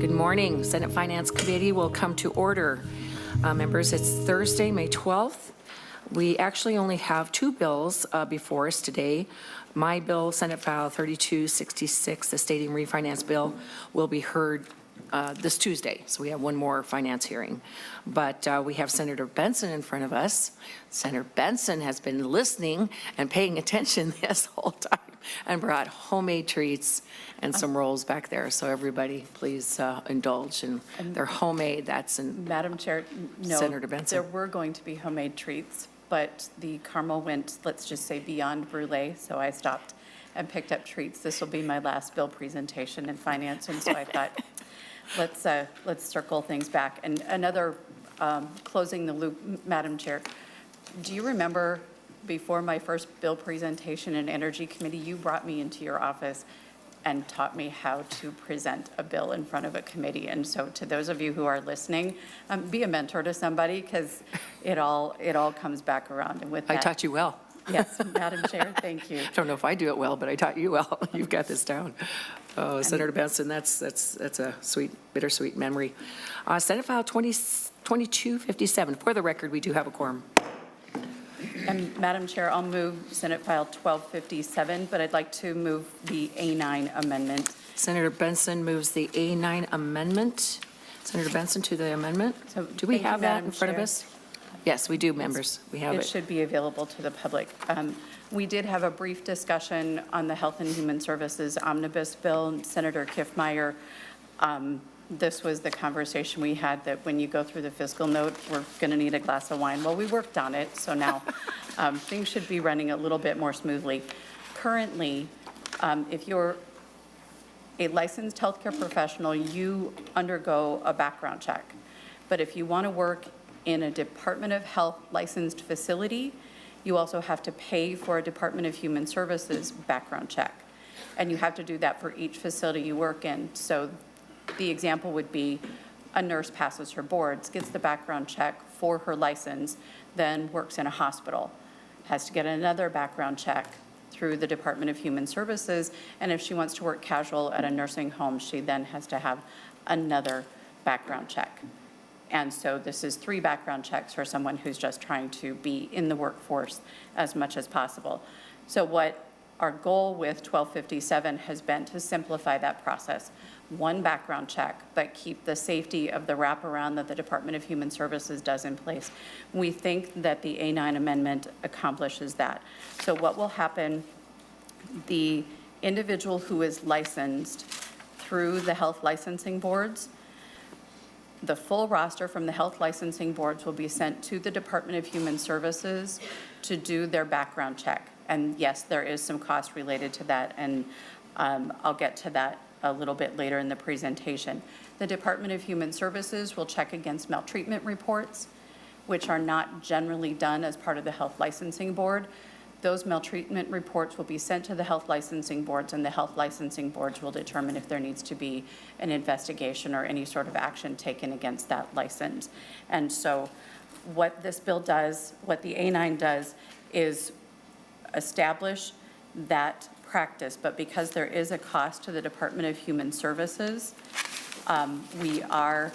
Good morning. Senate Finance Committee will come to order. Members, it's Thursday, May 12th. We actually only have two bills before us today. My bill, Senate File 3266, the Stadium Refinance Bill, will be heard this Tuesday. So we have one more finance hearing. But we have Senator Benson in front of us. Senator Benson has been listening and paying attention this whole time and brought homemade treats and some rolls back there. So everybody, please indulge. And they're homemade. That's in Madam Chair, no, Senator Benson. there were going to be homemade treats, but the caramel went, let's just say, beyond brulee, so I stopped and picked up treats. This will be my last bill presentation in finance, and so I thought, let's circle things back. And another closing the loop, Madam Chair, do you remember before my first bill presentation in Energy Committee, you brought me into your office and taught me how to present a bill in front of a committee. And so to those of you who are listening, be a mentor to somebody, because it all comes back around. And with that, I taught you well. Yes, Madam Chair, thank you. I don't know if I do it well, but I taught you well. You've got this down. Oh, Senator Benson, that's a sweet, bittersweet memory. Senate File 2257. For the record, we do have a quorum. And Madam Chair, I'll move Senate File 1257, but I'd like to move the A9 amendment. Senator Benson moves the A9 amendment. Senator Benson to the amendment. So, do we have that in front of Chair. us? Yes, we do, members. We have it. It should be available to the public. We did have a brief discussion on the Health and Human Services Omnibus Bill. Senator Kiffmeyer, this was the conversation we had, that when you go through the fiscal note, we're going to need a glass of wine. Well, we worked on it, so now things should be running a little bit more smoothly. Currently, if you're a licensed healthcare professional, you undergo a background check. But if you want to work in a Department of Health licensed facility, you also have to pay for a Department of Human Services background check. And you have to do that for each facility you work in. So the example would be a nurse passes her boards, gets the background check for her license, then works in a hospital, has to get another background check through the Department of Human Services. And if she wants to work casual at a nursing home, she then has to have another background check. And so this is 3 background checks for someone who's just trying to be in the workforce as much as possible. So what our goal with 1257 has been to simplify that process. 1 background check, but keep the safety of the wraparound that the Department of Human Services does in place. We think that the A9 amendment accomplishes that. So what will happen, the individual who is licensed through the health licensing boards, the full roster from the health licensing boards will be sent to the Department of Human Services to do their background check. And yes, there is some cost related to that, and I'll get to that a little bit later in the presentation. The Department of Human Services will check against maltreatment reports, which are not generally done as part of the health licensing board. Those maltreatment reports will be sent to the health licensing boards, and the health licensing boards will determine if there needs to be an investigation or any sort of action taken against that license. And so what this bill does, what the A9 does, is establish that practice. But because there is a cost to the Department of Human Services, we are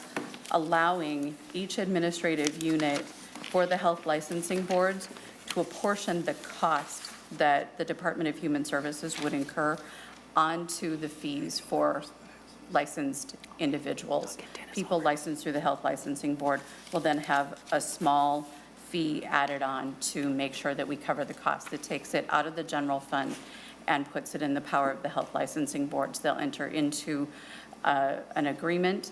allowing each administrative unit for the health licensing boards to apportion the cost that the Department of Human Services would incur onto the fees for licensed individuals. People licensed through the health licensing board will then have a small fee added on to make sure that we cover the cost. That takes it out of the general fund and puts it in the power of the health licensing boards. They'll enter into an agreement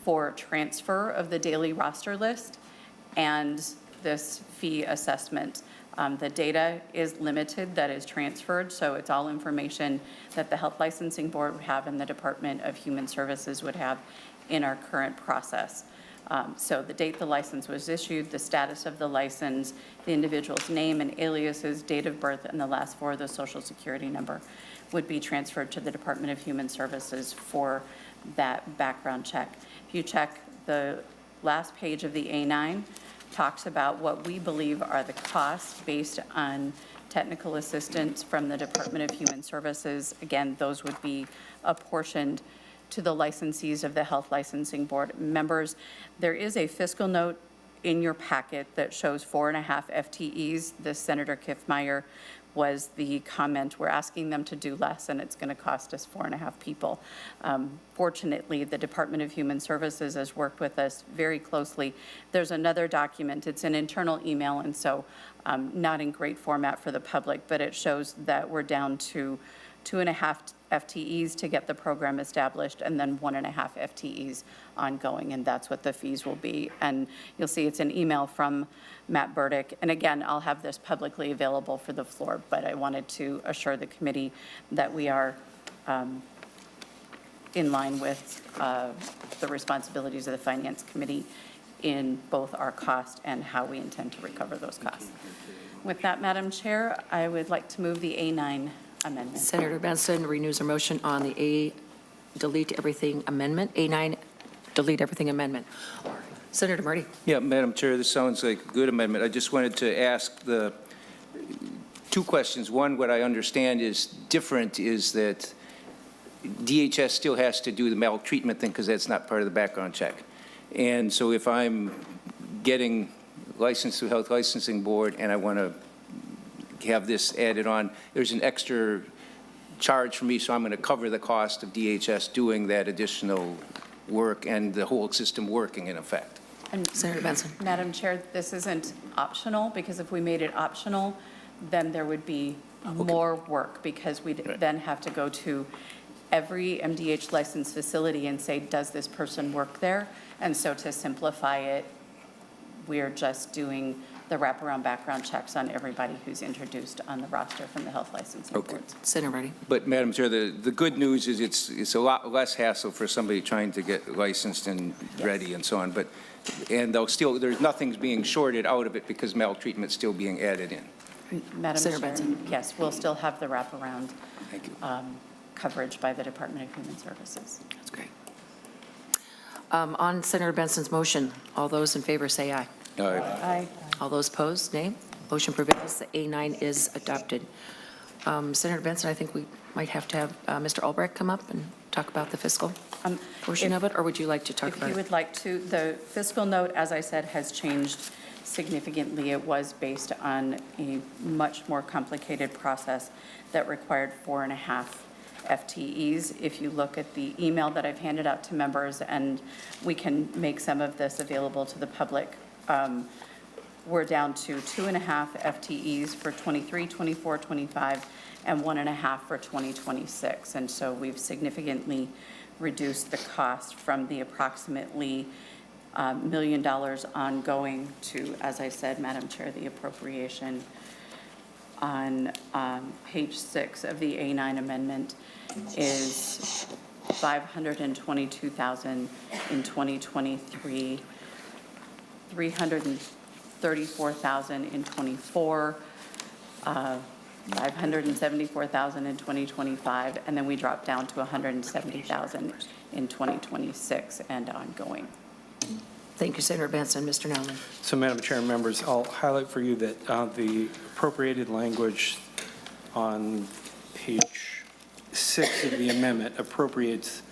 for transfer of the daily roster list and this fee assessment. The data is limited that is transferred, so it's all information that the health licensing board would have and the Department of Human Services would have in our current process. So the date the license was issued, the status of the license, the individual's name and aliases, date of birth, and the last 4 of the social security number would be transferred to the Department of Human Services for that background check. If you check the last page of the A9, talks about what we believe are the costs based on technical assistance from the Department of Human Services. Again, those would be apportioned to the licensees of the Health Licensing Board. Members, there is a fiscal note in your packet that shows 4.5 FTEs. This Senator Kiffmeyer was the comment. We're asking them to do less, and it's going to cost us 4.5 people. Fortunately, the Department of Human Services has worked with us very closely. There's another document. It's an internal email, and so not in great format for the public, but it shows that we're down to 2.5 FTEs to get the program established, and then 1.5 FTEs ongoing, and that's what the fees will be. And you'll see it's an email from Matt Burdick. And again, I'll have this publicly available for the floor, but I wanted to assure the committee that we are in line with the responsibilities of the Finance Committee in both our cost and how we intend to recover those costs. With that, Madam Chair, I would like to move the A9 amendment. Senator Benson renews her motion on the A, delete everything amendment, A9, delete everything amendment. Senator Marty. Yeah, Madam Chair, this sounds like a good amendment. I just wanted to ask the two questions. One, what I understand is different is that DHS still has to do the maltreatment thing because that's not part of the background check. And so if I'm getting licensed through Health Licensing Board and I want to have this added on, there's an extra charge for me, so I'm going to cover the cost of DHS doing that additional work and the whole system working in effect. And Senator Benson. Madam Chair, this isn't optional, because if we made it optional, then there would be more work, because we'd then have to go to every MDH licensed facility and say, does this person work there? And so to simplify it, we're just doing the wraparound background checks on everybody who's introduced on the roster from the health licensing boards. Senator Marty. But, Madam Chair, the good news is it's a lot less hassle for somebody trying to get licensed and ready and so on. But, and they'll still, there's nothing's being shorted out of it because maltreatment's still being added in. Madam Senator Chair, Benson. yes, we'll still have the wraparound Thank you. coverage by the Department of Human Services. That's great. On Senator Benson's motion, all those in favor say aye. Aye. All those opposed, nay. Motion prevails. The A9 is adopted. Senator Benson, I think we might have to have Mr. Albrecht come up and talk about the fiscal portion of it, or would you like to talk If about you it? would like to, the fiscal note, as I said, has changed significantly. It was based on a much more complicated process that required 4.5 FTEs. If you look at the email that I've handed out to members, and we can make some of this available to the public, we're down to 2.5 FTEs for 23, 24, 25, and 1.5 for 2026. And so we've significantly reduced the cost from the approximately $1 million ongoing to, as I said, Madam Chair, the appropriation on page 6 of the A9 amendment is $522,000 in 2023, $334,000 in 24, $574,000 in 2025, and then we drop down to $170,000 in 2026 and ongoing. Thank you, Senator Benson. Mr. Nowlan. So, Madam Chair and members, I'll highlight for you that the appropriated language on page 6 of the amendment appropriates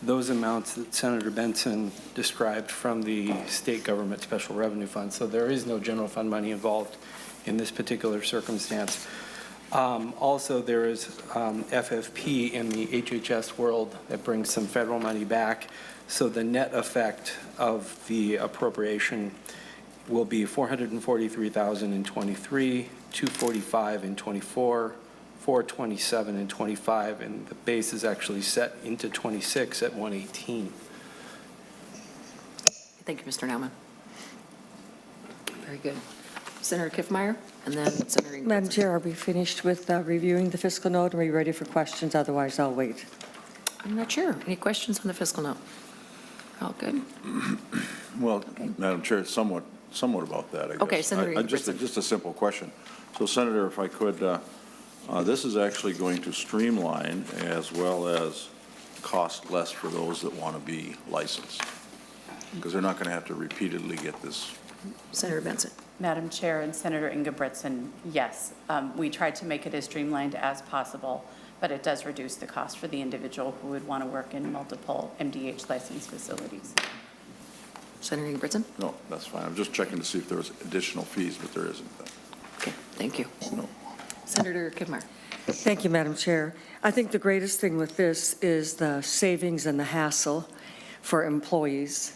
those amounts that Senator Benson described from the state government special revenue fund. So there is no general fund money involved in this particular circumstance. Also, there is FFP in the HHS world that brings some federal money back. So the net effect of the appropriation will be $443,000 in 23, $245,000 in 24, $427,000 in 25, and the base is actually set into 26 at 118. Thank you, Mr. Nauman. Very good. Senator Kiffmeyer, and then Senator Ingrid. Madam Chair, are we finished with reviewing the fiscal note? Are we ready for questions? Otherwise, I'll wait. I'm not sure. Any questions on the fiscal note? All good? Well, Madam Chair, somewhat about that, I guess. Okay, Senator Just Ingrid. a simple question. So, Senator, if I could, this is actually going to streamline as well as cost less for those that want to be licensed, because they're not going to have to repeatedly get this. Senator Benson. Madam Chair and Senator Ingebretson, yes, we tried to make it as streamlined as possible but it does reduce the cost for the individual who would want to work in multiple MDH licensed facilities. Senator Ingebrigtsen? No, that's fine. I'm just checking to see if there was additional fees, but there isn't. Okay, thank you. No. Senator Kivmeyer? Thank you, Madam Chair. I think the greatest thing with this is the savings and the hassle for employees.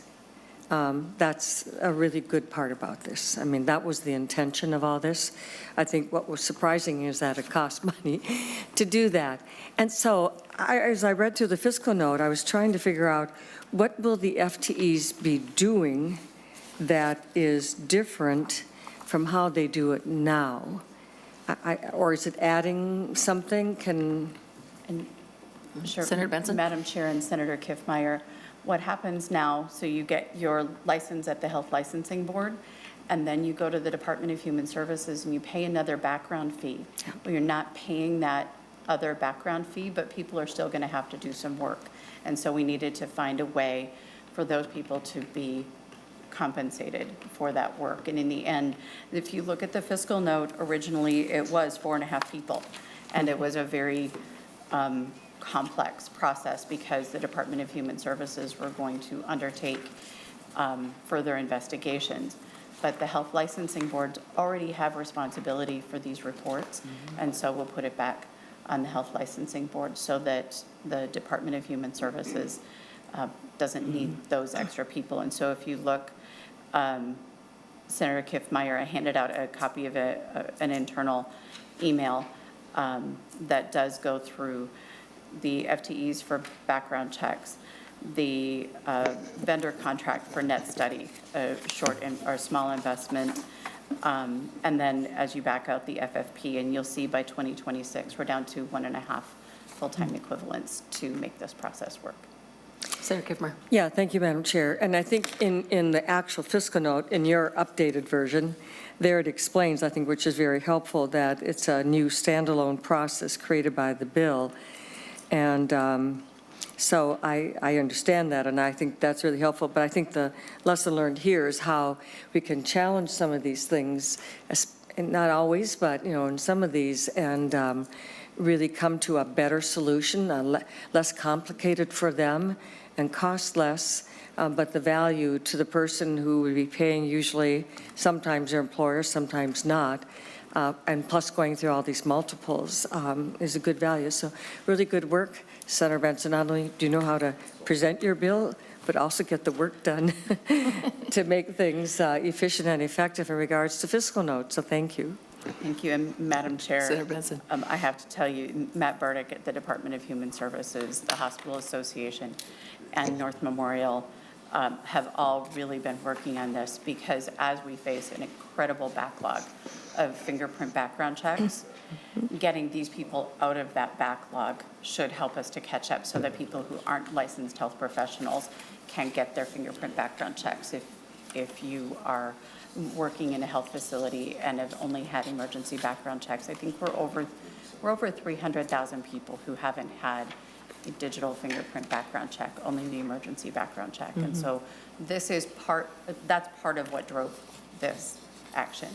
That's a really good part about this. I mean, that was the intention of all this. I think what was surprising is that it cost money to do that. And so as I read through the fiscal note, I was trying to figure out what will the FTEs be doing that is different from how they do it now? Or is it adding something? Sure. Senator Benson? Madam Chair and Senator Kiffmeyer, what happens now, so you get your license at the Health Licensing Board, and then you go to the Department of Human Services and you pay another background fee. Well, you're not paying that other background fee, but people are still going to have to do some work. And so we needed to find a way for those people to be compensated for that work. And in the end, if you look at the fiscal note, originally it was 4.5 people. And it was a very complex process because the Department of Human Services were going to undertake further investigations. But the health licensing boards already have responsibility for these reports. And so we'll put it back on the health licensing board so that the Department of Human Services doesn't need those extra people. And so if you look, Senator Kiffmeyer, I handed out a copy of an internal email that does go through the FTEs for background checks, the vendor contract for net study, a or small investment, and then as you back out the FFP, and you'll see by 2026, we're down to 1.5 full-time equivalents to make this process work. Senator Kiffmeyer? Yeah, thank you, Madam Chair. And I think in the actual fiscal note, in your updated version, there it explains, I think, which is very helpful, that it's a new standalone process created by the bill. And so I understand that, and I think that's really helpful. But I think the lesson learned here is how we can challenge some of these things, and not always, but, you know, in some of these, and really come to a better solution, less complicated for them and cost less, but the value to the person who would be paying usually, sometimes their employer, sometimes not, and plus going through all these multiples is a good value. So really good work, Senator Benson. Not only do you know how to present your bill, but also get the work done to make things efficient and effective in regards to fiscal notes. So thank you. Thank you. And Madam Chair, Senator Benson. I have to tell you, Matt Burdick at the Department of Human Services, the Hospital Association, and North Memorial have all really been working on this, because as we face an incredible backlog of fingerprint background checks, getting these people out of that backlog should help us to catch up so that people who aren't licensed health professionals can get their fingerprint background checks. If you are working in a health facility and have only had emergency background checks, I think we're over 300,000 people who haven't had a digital fingerprint background check, only the emergency background check. And so this is that's part of what drove this action.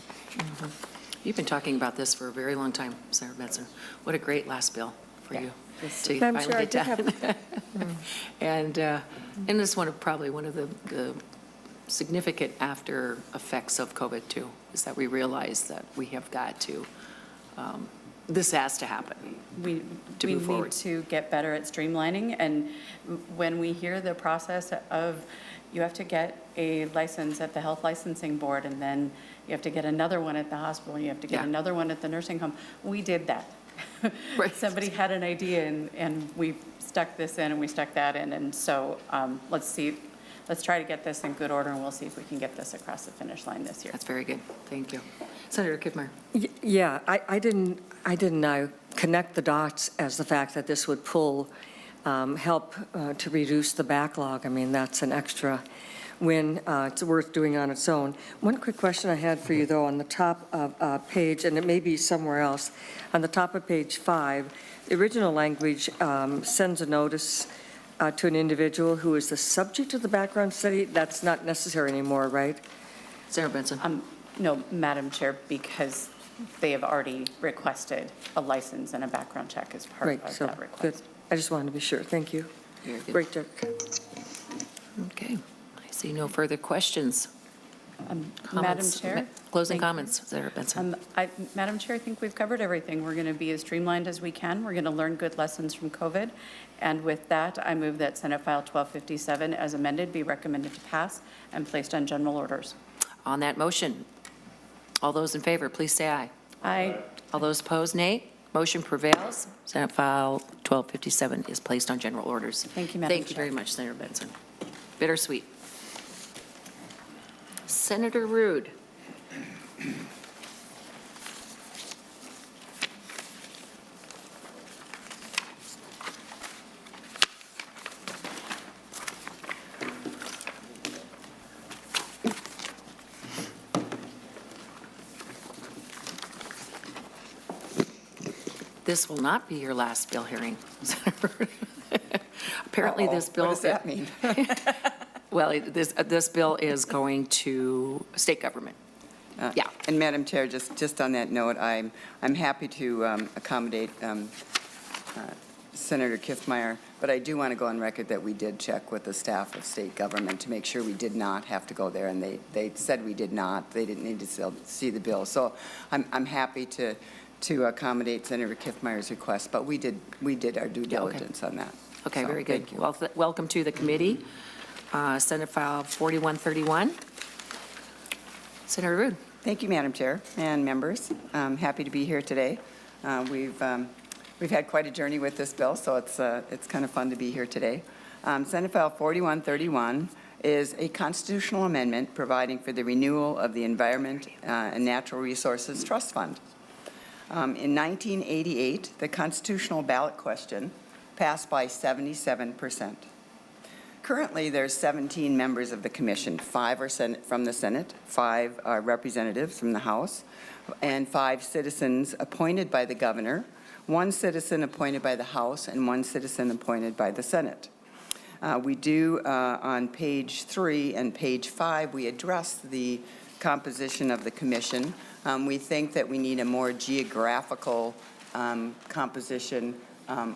You've been talking about this for a very long time, Senator Benson. What a great last bill for you to Madam finally Chair, get done. And this is probably one of the significant after effects of COVID too, is that we realize that we have got to, this has to happen. We move forward. need to get better at streamlining, and when we hear the process of you have to get a license at the health licensing board, and then you have to get another one at the hospital, and you have to get another one at the nursing home, we did that. Right. Somebody had an idea, and we stuck this in and we stuck that in, and so let's try to get this in good order, and we'll see if we can get this across the finish line this year. That's very good. Thank you. Senator Kiffmeyer? Yeah, I didn't connect the dots as the fact that this would help to reduce the backlog. I mean, that's an extra win. It's worth doing on its own. One quick question I had for you, though, on the top of page, and it may be somewhere else, on the top of page 5, the original language sends a notice to an individual who is the subject of the background study. That's not necessary anymore, right? Senator Benson? No, Madam Chair, because they have already requested a license and a background check as part Right, of so, that good. request. I just wanted to be sure. Thank you. Very good. Great, Dirk. Okay. I see no further questions. Madam Comments? Chair? Closing Thank you. comments, Senator Benson. Madam Chair, I think we've covered everything. We're going to be as streamlined as we can. We're going to learn good lessons from COVID. And with that, I move that Senate File 1257 as amended be recommended to pass and placed on general orders. On that motion, all those in favor, please say aye. Aye. All those opposed, nay. Motion prevails. Senate File 1257 is placed on general orders. Thank you, Madam Thank you Chair. very much, Senator Benson. Bittersweet. Senator Ruud. This will not be your last bill hearing. Apparently, this bill. What does that mean? Well, this bill is going to state government. Yeah. And Madam Chair, just on that note, I'm happy to accommodate Senator Kiffmeyer, but I do want to go on record that we did check with the staff of state government to make sure we did not have to go there, and they said we did not. They didn't need to see the bill. So I'm happy to accommodate Senator Kiffmeyer's request, but we did our due diligence on that. Okay, So, very good. thank you. Well, welcome to the committee. Senate File 4131. Senator Ruud. Thank you, Madam Chair and members. I'm happy to be here today. We've had quite a journey with this bill, so it's kind of fun to be here today. Senate File 4131 is a constitutional amendment providing for the renewal of the Environment and Natural Resources Trust Fund. In 1988, the constitutional ballot question passed by 77%. Currently, there's 17 members of the commission. 5 are from the Senate, 5 are representatives from the House, and 5 citizens appointed by the governor, 1 citizen appointed by the House, and 1 citizen appointed by the Senate. We do, on page 3 and page 5, we address the composition of the commission. We think that we need a more geographical composition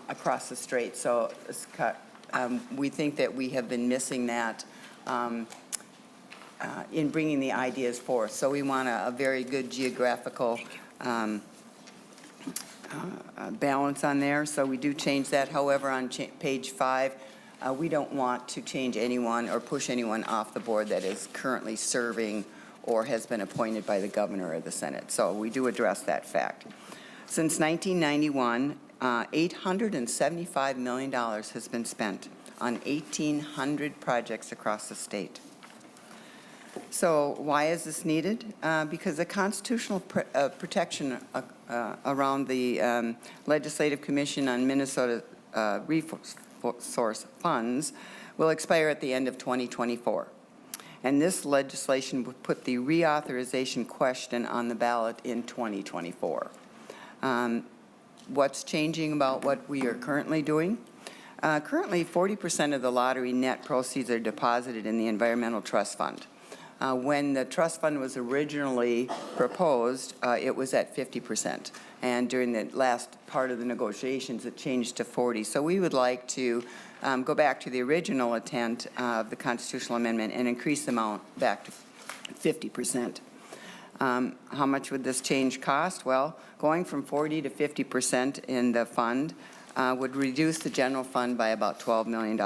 across the strait. So we think that we have been missing that in bringing the ideas forth. So we want a very good geographical balance on there. So we do change that. However, on page 5, we don't want to change anyone or push anyone off the board that is currently serving or has been appointed by the governor or the Senate. So we do address that fact. Since 1991, $875 million has been spent on 1,800 projects across the state. So why is this needed? Because the constitutional protection around the Legislative Commission on Minnesota Resource Funds will expire at the end of 2024. And this legislation would put the reauthorization question on the ballot in 2024. What's changing about what we are currently doing? Currently, 40% of the lottery net proceeds are deposited in the Environmental Trust Fund. When the trust fund was originally proposed, it was at 50%. And during the last part of the negotiations, it changed to 40. So we would like to go back to the original intent of the constitutional amendment and increase the amount back to 50%. How much would this change cost? Well, going from 40 to 50% in the fund would reduce the general fund by about $12 million.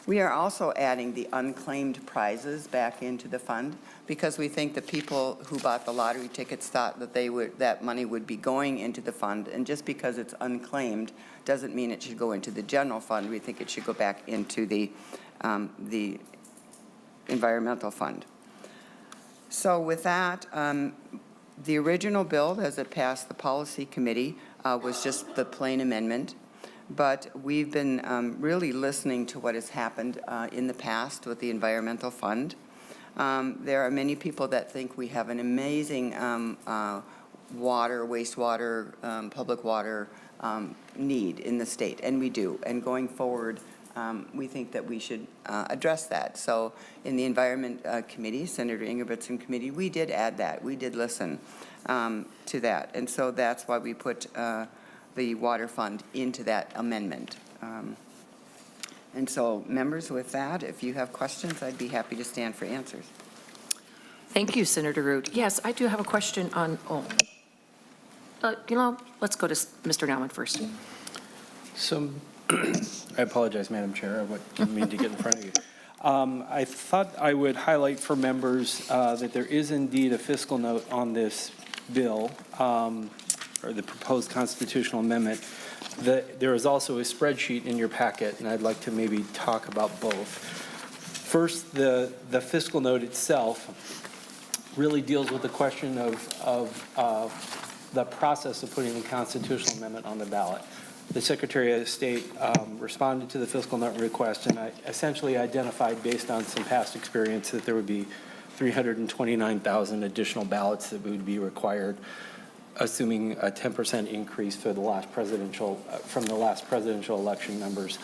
We are also adding the unclaimed prizes back into the fund because we think the people who bought the lottery tickets thought that that money would be going into the fund, and just because it's unclaimed doesn't mean it should go into the general fund. We think it should go back into the environmental fund. So with that, the original bill, as it passed the policy committee, was just the plain amendment. But we've been really listening to what has happened in the past with the environmental fund. There are many people that think we have an amazing water, wastewater, public water need in the state, and we do. And going forward, we think that we should address that. So in the Environment Committee, Senator Ingebrigtsen Committee, we did add that. We did listen to that. And so that's why we put the water fund into that amendment. And so, members, with that, if you have questions, I'd be happy to stand for answers. Thank you, Senator Ruud. Yes, I do have a question on, let's go to Mr. Nauman first. So, I apologize, Madam Chair, I didn't mean to get in front of you. I thought I would highlight for members that there is indeed a fiscal note on this bill, or the proposed constitutional amendment. There is also a spreadsheet in your packet, and I'd like to maybe talk about both. First, the fiscal note itself really deals with the question of the process of putting the constitutional amendment on the ballot. The Secretary of State responded to the fiscal note request, and I essentially identified, based on some past experience, that there would be 329,000 additional ballots that would be required, assuming a 10% increase for the last presidential, from the last presidential election numbers.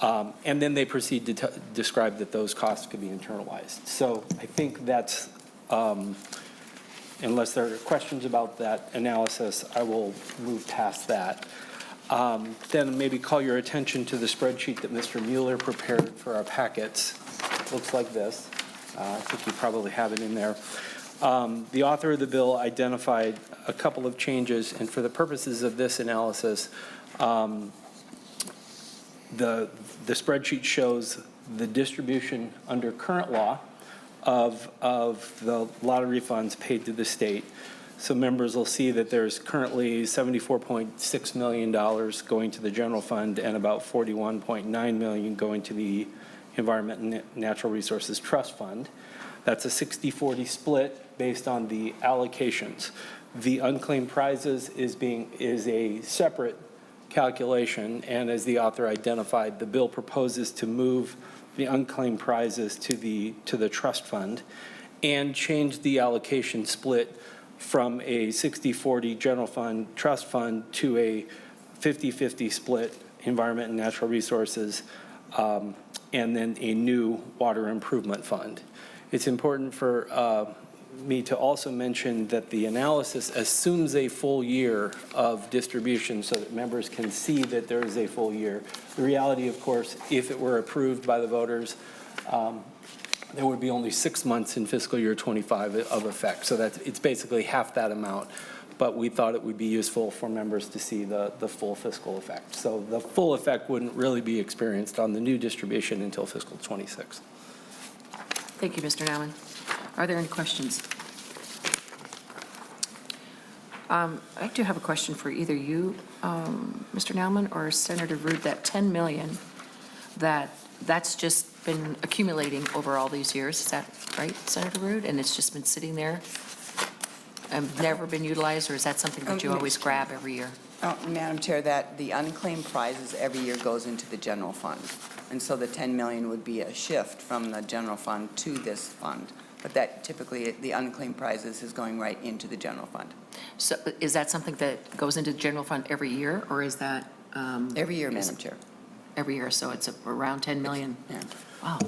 And then they proceed to describe that those costs could be internalized. So I think that's, unless there are questions about that analysis, I will move past that. Then maybe call your attention to the spreadsheet that Mr. Mueller prepared for our packets. It looks like this. I think you probably have it in there. The author of the bill identified a couple of changes, and for the purposes of this analysis, the spreadsheet shows the distribution under current law of the lottery funds paid to the state. So members will see that there's currently $74.6 million going to the general fund and about $41.9 million going to the Environment and Natural Resources Trust Fund. That's a 60-40 split based on the allocations. The unclaimed prizes is a separate calculation, and as the author identified, the bill proposes to move the unclaimed prizes to the trust fund and change the allocation split from a 60-40 general fund trust fund to a 50-50 split environment and natural resources, and then a new water improvement fund. It's important for me to also mention that the analysis assumes a full year of distribution so that members can see that there is a full year. The reality, of course, if it were approved by the voters, there would be only 6 months in fiscal year 25 of effect. So it's basically half that amount. But we thought it would be useful for members to see the full fiscal effect. So the full effect wouldn't really be experienced on the new distribution until fiscal 26. Thank you, Mr. Nauman. Are there any questions? I do have a question for either you, Mr. Nauman, or Senator Ruud. That $10 million, that's just been accumulating over all these years. Is that right, Senator Ruud? And it's just been sitting there and never been utilized, or is that something that you always grab every year? Madam Chair, that the unclaimed prizes every year goes into the general fund. And so the 10 million would be a shift from the general fund to this fund. But that typically, the unclaimed prizes is going right into the general fund. So is that something that goes into the general fund every year, or is that? Every year, Madam Chair. Every year, so it's around 10 million. Yeah. Wow,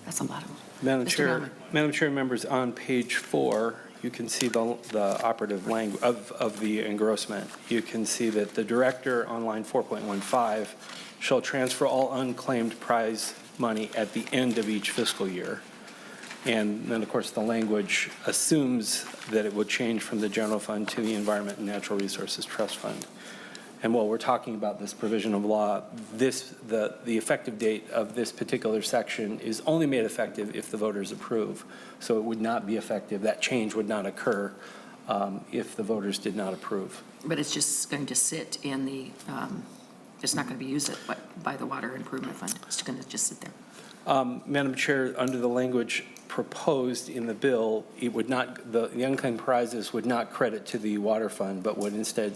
that's a lot of. Madam Mr. Chair, Nauman. Madam Chair, members, on page 4, you can see the operative language of the engrossment. You can see that the director on line 4.15 shall transfer all unclaimed prize money at the end of each fiscal year. And then, of course, the language assumes that it would change from the general fund to the Environment and Natural Resources Trust Fund. And while we're talking about this provision of law, the effective date of this particular section is only made effective if the voters approve. So it would not be effective, that change would not occur if the voters did not approve. But it's just going to sit in the, it's not going to be used by the Water Improvement Fund. It's going to just sit there. Madam Chair, under the language proposed in the bill, it would not, the unclaimed prizes would not credit to the water fund, but would instead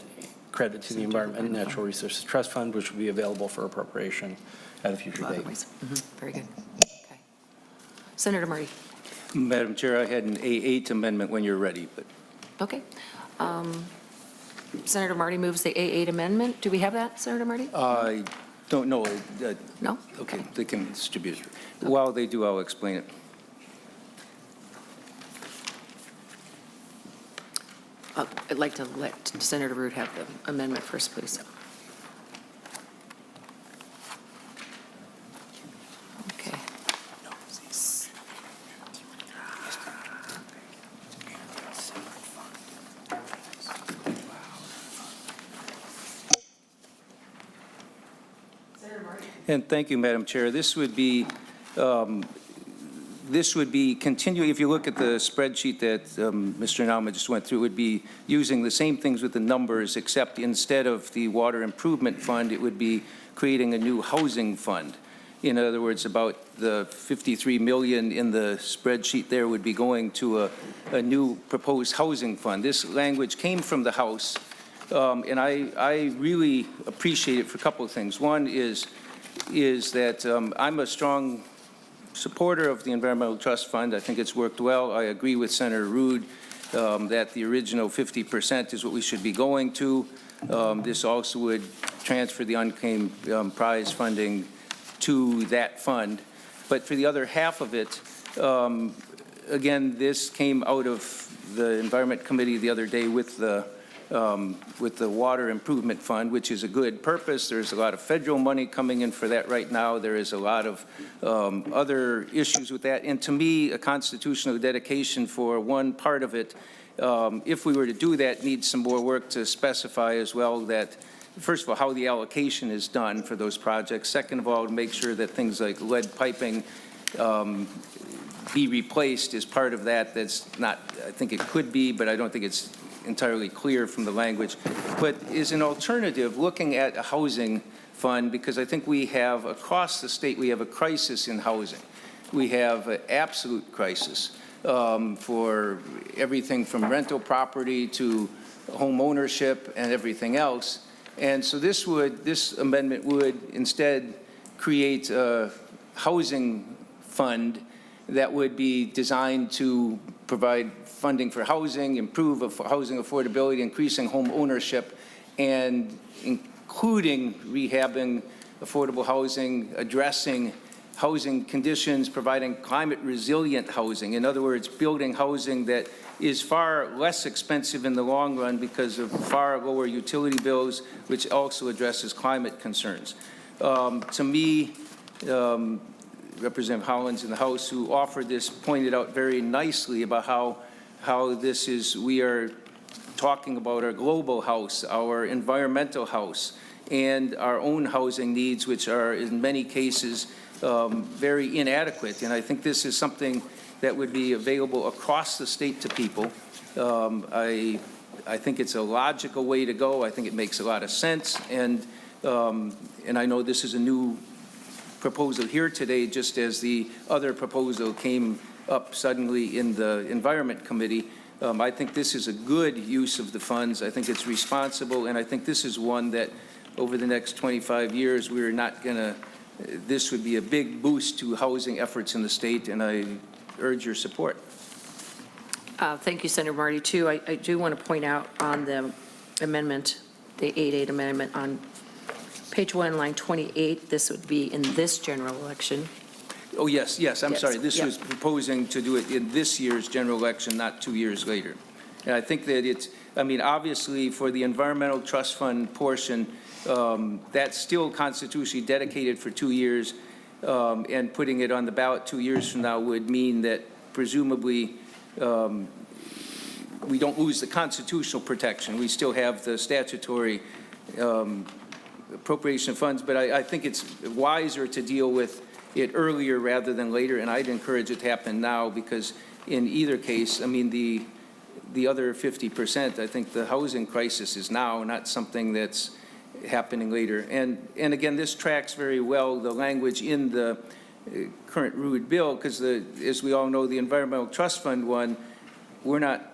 credit to the Environment and Natural Resources Trust Fund, which will be available for appropriation at a future date. Very good. Okay. Senator Marty. Madam Chair, I had an A8 amendment when you're ready, but. Okay. Senator Marty moves the A8 amendment. Do we have that, Senator Marty? Don't know. No? Okay, they can distribute it. While they do, I'll explain it. I'd like to let Senator Ruud have the amendment first, please. Okay. And thank you, Madam Chair. This would be continuing, if you look at the spreadsheet that Mr. Naumann just went through, it would be using the same things with the numbers, except instead of the water improvement fund, it would be creating a new housing fund. In other words, about the 53 million in the spreadsheet there would be going to a new proposed housing fund. This language came from the House, and I really appreciate it for a couple of things. One is that I'm a strong supporter of the Environmental Trust Fund. I think it's worked well. I agree with Senator Ruud that the original 50% is what we should be going to. This also would transfer the unclaimed prize funding to that fund. But for the other half of it, again, this came out of the Environment Committee the other day with the Water Improvement Fund, which is a good purpose. There's a lot of federal money coming in for that right now. There is a lot of other issues with that. And to me, a constitutional dedication for one part of it, if we were to do that, needs some more work to specify as well that, first of all, how the allocation is done for those projects. Second of all, to make sure that things like lead piping be replaced as part of that. That's not, I think it could be, but I don't think it's entirely clear from the language, but is an alternative looking at a housing fund, because I think we have, across the state, we have a crisis in housing. We have an absolute crisis for everything from rental property to home ownership and everything else. And so this amendment would instead create a housing fund that would be designed to provide funding for housing, improve housing affordability, increasing home ownership, and including rehabbing affordable housing, addressing housing conditions, providing climate resilient housing. In other words, building housing that is far less expensive in the long run because of far lower utility bills, which also addresses climate concerns. To me, Representative Hollins in the House, who offered this, pointed out very nicely about how this is, we are talking about our global house, our environmental house, and our own housing needs, which are in many cases very inadequate. And I think this is something that would be available across the state to people. I think it's a logical way to go. I think it makes a lot of sense. And I know this is a new proposal here today, just as the other proposal came up suddenly in the Environment Committee. I think this is a good use of the funds. I think it's responsible, and I think this is one that over the next 25 years, we're not going to, this would be a big boost to housing efforts in the state, and I urge your support. Thank you, Senator Marty, too. I do want to point out on the amendment, the 8.8 amendment on page 1, line 28, this would be in this general election. Oh, yes, I'm Yes, sorry. This yeah. was proposing to do it in this year's general election, not 2 years later. And I think that it's, I mean, obviously, for the Environmental Trust Fund portion, that's still constitutionally dedicated for 2 years, and putting it on the ballot 2 years from now would mean that presumably we don't lose the constitutional protection. We still have the statutory appropriation of funds, but I think it's wiser to deal with it earlier rather than later, and I'd encourage it to happen now, because in either case, I mean, the other 50%, I think the housing crisis is now, not something that's happening later. And again, this tracks very well the language in the current Ruud bill, because as we all know, the Environmental Trust Fund one, we're not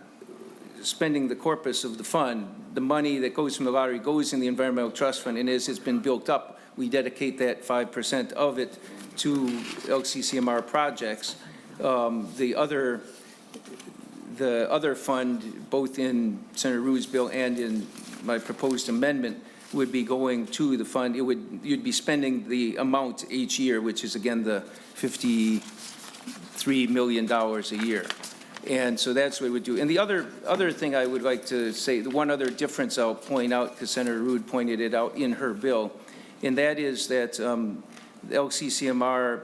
spending the corpus of the fund. The money that goes from the lottery goes in the Environmental Trust Fund, and as it's been built up, we dedicate that 5% of it to LCCMR projects. The other fund, both in Senator Ruud's bill and in my proposed amendment, would be going to the fund. You'd be spending the amount each year, which is again the $53 million a year. And so that's what it would do. And the other thing I would like to say, the one other difference I'll point out, because Senator Ruud pointed it out in her bill, and that is that the LCCMR,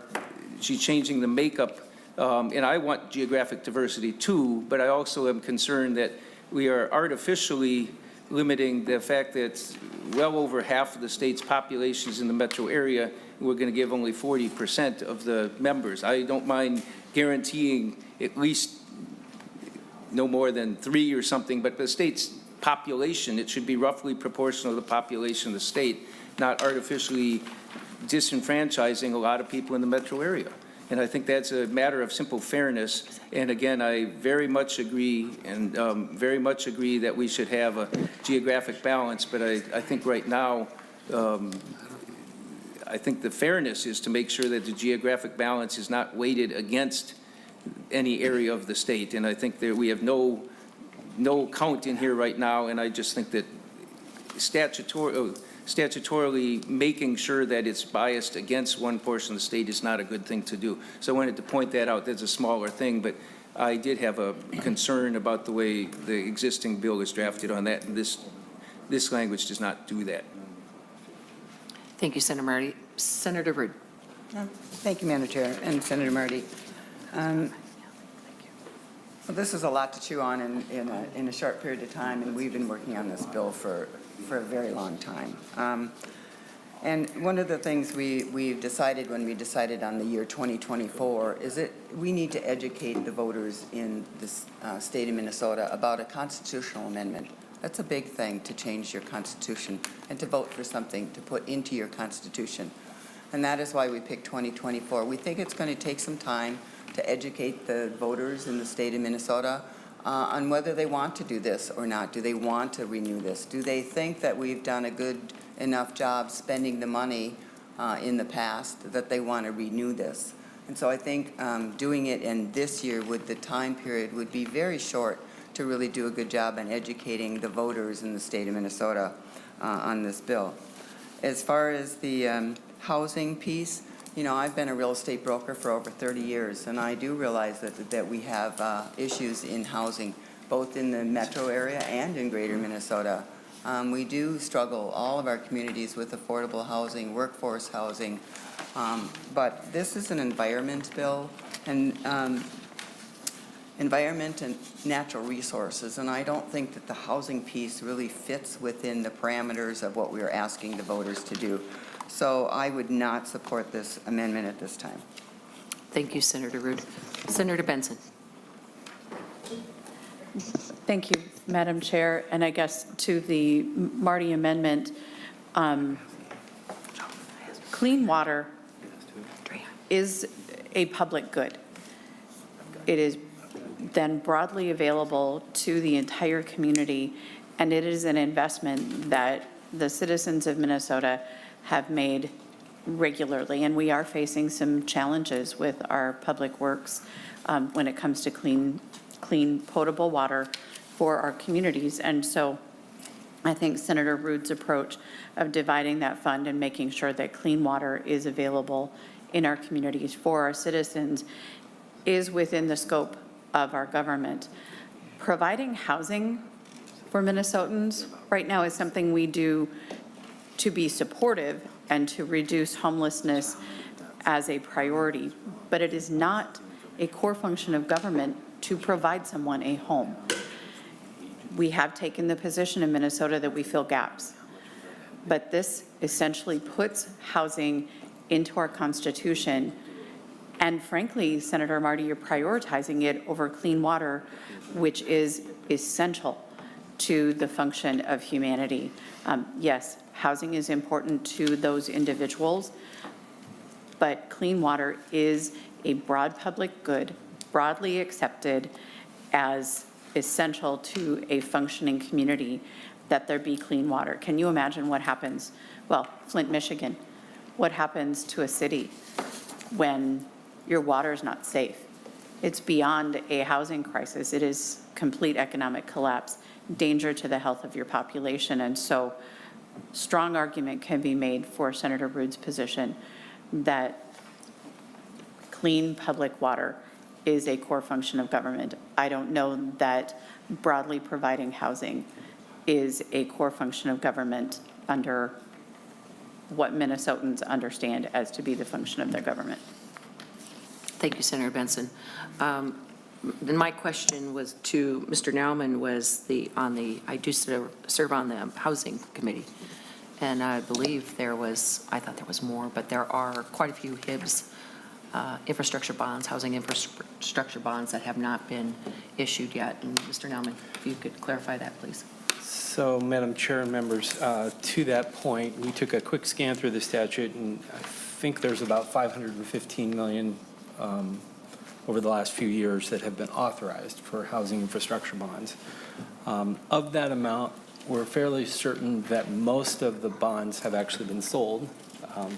she's changing the makeup, and I want geographic diversity too, but I also am concerned that we are artificially limiting the fact that well over half of the state's population is in the metro area, and we're going to give only 40% of the members. I don't mind guaranteeing at least no more than 3 or something, but the state's population, it should be roughly proportional to the population of the state, not artificially disenfranchising a lot of people in the metro area. And I think that's a matter of simple fairness. And again, I very much agree that we should have a geographic balance, but I think right now, I think the fairness is to make sure that the geographic balance is not weighted against any area of the state. And I think that we have no count in here right now, and I just think that statutorily making sure that it's biased against one portion of the state is not a good thing to do. So I wanted to point that out. That's a smaller thing, but I did have a concern about the way the existing bill is drafted on that, and this language does not do that. Thank you, Senator Marty. Senator Ruud. Thank you, Madam Chair, and Senator Marty. Well, this is a lot to chew on in a short period of time, and we've been working on this bill for a very long time. And one of the things we've decided when we decided on the year 2024 is that we need to educate the voters in this state of Minnesota about a constitutional amendment. That's a big thing, to change your constitution and to vote for something to put into your constitution. And that is why we picked 2024. We think it's going to take some time to educate the voters in the state of Minnesota on whether they want to do this or not. Do they want to renew this? Do they think that we've done a good enough job spending the money in the past that they want to renew this? And so I think doing it in this year with the time period would be very short to really do a good job in educating the voters in the state of Minnesota on this bill. As far as the housing piece, you know, I've been a real estate broker for over 30 years, and I do realize that we have issues in housing, both in the metro area and in greater Minnesota. We do struggle, all of our communities, with affordable housing, workforce housing, but this is an environment bill, and environment and natural resources, and I don't think that the housing piece really fits within the parameters of what we are asking the voters to do. So I would not support this amendment at this time. Thank you, Senator Ruud. Senator Benson. Thank you, Madam Chair. And I guess to the Marty amendment, clean water is a public good. It is then broadly available to the entire community, and it is an investment that the citizens of Minnesota have made regularly. And we are facing some challenges with our public works when it comes to clean potable water for our communities. And so I think Senator Ruud's approach of dividing that fund and making sure that clean water is available in our communities for our citizens is within the scope of our government. Providing housing for Minnesotans right now is something we do to be supportive and to reduce homelessness as a priority, but it is not a core function of government to provide someone a home. We have taken the position in Minnesota that we fill gaps, but this essentially puts housing into our Constitution. And frankly, Senator Marty, you're prioritizing it over clean water, which is essential to the function of humanity. Yes, housing is important to those individuals, but clean water is a broad public good, broadly accepted as essential to a functioning community, that there be clean water. Can you imagine what happens? Well, Flint, Michigan, what happens to a city when your water is not safe? It's beyond a housing crisis. It is complete economic collapse, danger to the health of your population. And so strong argument can be made for Senator Ruud's position that clean public water is a core function of government. I don't know that broadly providing housing is a core function of government under what Minnesotans understand as to be the function of their government. Thank you, Senator Benson. Then my question was to Mr. Nauman was I do serve on the Housing Committee, and I believe I thought there was more, but there are quite a few HIBs, infrastructure bonds, housing infrastructure bonds that have not been issued yet. And Mr. Nauman, if you could clarify that, please. So, Madam Chair and members, to that point, we took a quick scan through the statute, and I think there's about $515 million over the last few years that have been authorized for housing infrastructure bonds. Of that amount, we're fairly certain that most of the bonds have actually been sold.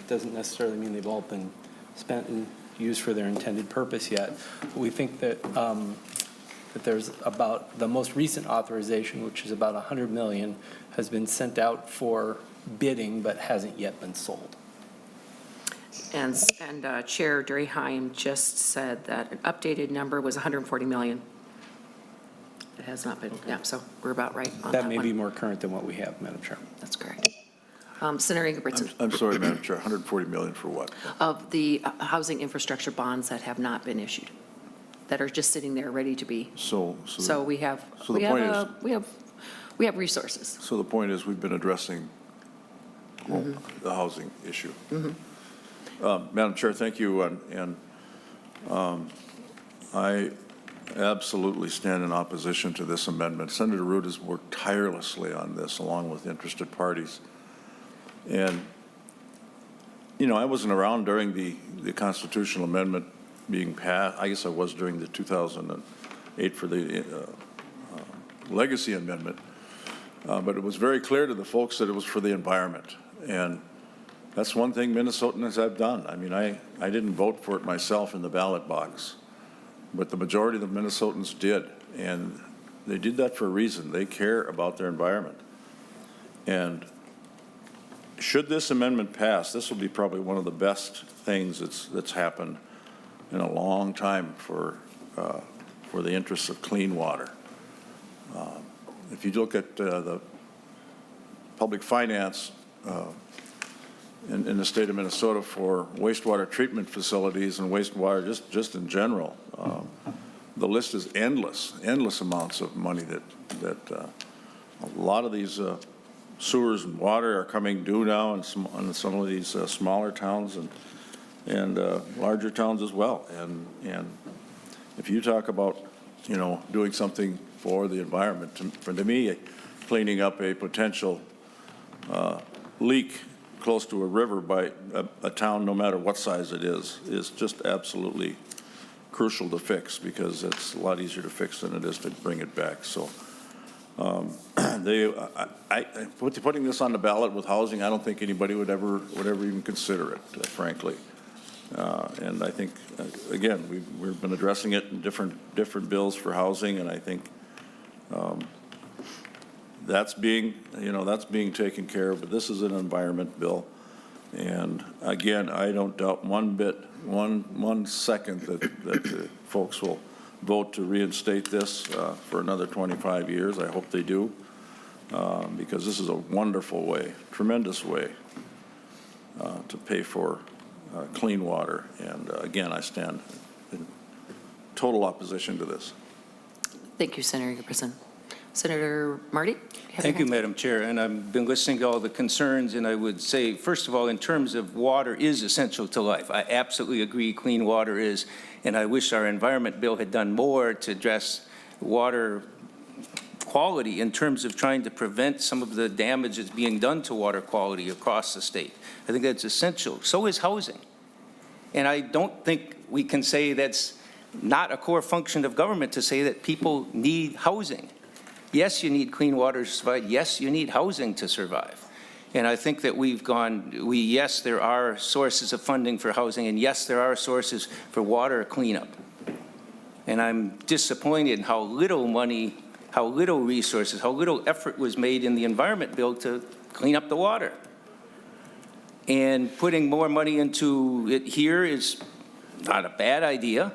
Doesn't necessarily mean they've all been spent and used for their intended purpose yet. But we think that that there's about the most recent authorization, which is about $100 million, has been sent out for bidding but hasn't yet been sold. And Chair Durkheim just said that an updated number was 140 million. It has not been, yeah, so we're about right on that That may one. be more current than what we have, Madam Chair. That's correct. Senator Ingebrigtsen. I'm sorry, Madam Chair, 140 million for what? Of the housing infrastructure bonds that have not been issued, that are just sitting there ready to be. So We have resources. So the point is, we've been addressing the housing issue. Madam Chair, thank you, and I absolutely stand in opposition to this amendment. Senator Ruud has worked tirelessly on this, along with interested parties. And, you know, I wasn't around during the constitutional amendment being passed. I guess I was during the 2008 for the legacy amendment. But it was very clear to the folks that it was for the environment. And that's one thing Minnesotans have done. I mean, I didn't vote for it myself in the ballot box, but the majority of the Minnesotans did. And they did that for a reason. They care about their environment. And should this amendment pass, this will be probably one of the best things that's happened in a long time for the interests of clean water. If you look at the public finance in the state of Minnesota for wastewater treatment facilities and wastewater just in general, the list is endless amounts of money that a lot of these sewers and water are coming due now in some of these smaller towns and larger towns as well. And if you talk about, you know, doing something for the environment, to me, cleaning up a potential leak close to a river by a town, no matter what size it is just absolutely crucial to fix, because it's a lot easier to fix than it is to bring it back. So putting this on the ballot with housing, I don't think anybody would ever even consider it, frankly. And I think, again, we've been addressing it in different bills for housing, and I think that's being taken care of. But this is an environment bill, and again, I don't doubt one second that the folks will vote to reinstate this for another 25 years. I hope they do, because this is a wonderful way, tremendous way to pay for clean water. And again, I stand in total opposition to this. Thank you, Senator Ingebrigtsen. Senator Marty? Thank you, Madam Chair. And I've been listening to all the concerns, and I would say, first of all, in terms of water is essential to life. I absolutely agree clean water is, and I wish our environment bill had done more to address water quality in terms of trying to prevent some of the damage that's being done to water quality across the state. I think that's essential. So is housing. And I don't think we can say that's not a core function of government to say that people need housing. Yes, you need clean water to survive. Yes, you need housing to survive. And I think that yes, there are sources of funding for housing, and yes, there are sources for water cleanup. And I'm disappointed in how little money, how little resources, how little effort was made in the environment bill to clean up the water. And putting more money into it here is not a bad idea,